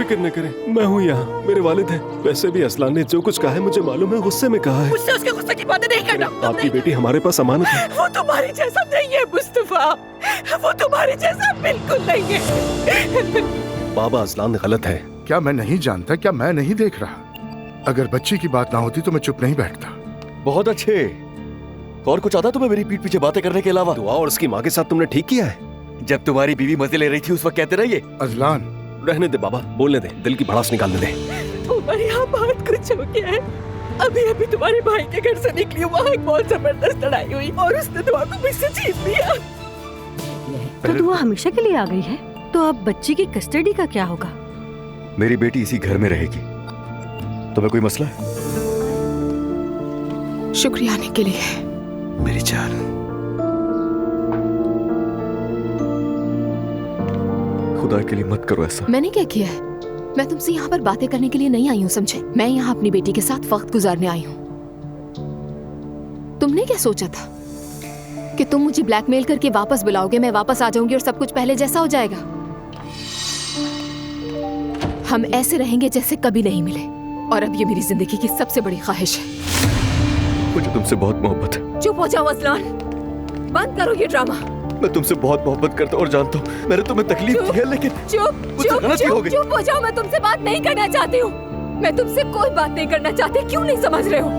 फिक्र न करें, मैं हूँ यहाँ, मेरे वालिद हैं। वैसे भी असलान ने जो कुछ कहा है मुझे मालूम है, गुस्से में कहा है। मुझसे उसके गुस्से की बातें नहीं करना। आपकी बेटी हमारे पास अमानत है। वो तुम्हारी जैसा नहीं है मुस्तफा, वो तुम्हारी जैसा बिल्कुल नहीं है। बाबा असलान गलत है। क्या मैं नहीं जानता? क्या मैं नहीं देख रहा? अगर बच्ची की बात ना होती तो मैं चुप नहीं बैठता। बहुत अच्छे। और कुछ आता तुम्हें मेरी पीठ पीछे बातें करने के अलावा? दुआ और उसकी माँ के साथ तुमने ठीक किया है। जब तुम्हारी बीवी मजे ले रही थी उस वक्त कहते रहिए। अजलान, रहने दे बाबा, बोलने दे, दिल की भड़ास निकालने दे। उमर, यहाँ बहुत कुछ हो गया है। अभी अभी तुम्हारे भाई के घर से निकली, वहाँ एक बहुत जबरदस्त लड़ाई हुई और उसने दुआ को मुझसे छीन लिया। तो दुआ हमेशा के लिए आ गई है, तो अब बच्ची की कस्टडी का क्या होगा? मेरी बेटी इसी घर में रहेगी। तुम्हें कोई मसला है? शुक्रिया आने के लिए। मेरी जान, खुदा के लिए मत करो ऐसा। मैंने क्या किया है? मैं तुमसे यहाँ पर बातें करने के लिए नहीं आई हूँ, समझे? मैं यहाँ अपनी बेटी के साथ वक्त गुजारने आई हूँ। तुमने क्या सोचा था कि तुम मुझे ब्लैकमेल करके वापस बुलाओगे, मैं वापस आ जाऊंगी और सब कुछ पहले जैसा हो जाएगा? हम ऐसे रहेंगे जैसे कभी नहीं मिले, और अब ये मेरी जिंदगी की सबसे बड़ी ख्वाहिश है। मुझे तुमसे बहुत मोहब्बत है। चुप हो जाओ असलान, बंद करो ये ड्रामा। मैं तुमसे बहुत मोहब्बत करता हूँ और जानता हूँ मैंने तुम्हें तकलीफ दी है, लेकिन चुप हो जाओ, मैं तुमसे बात नहीं करना चाहती हूँ। मैं तुमसे कोई बात नहीं करना चाहती, क्यों नहीं समझ रहे हो?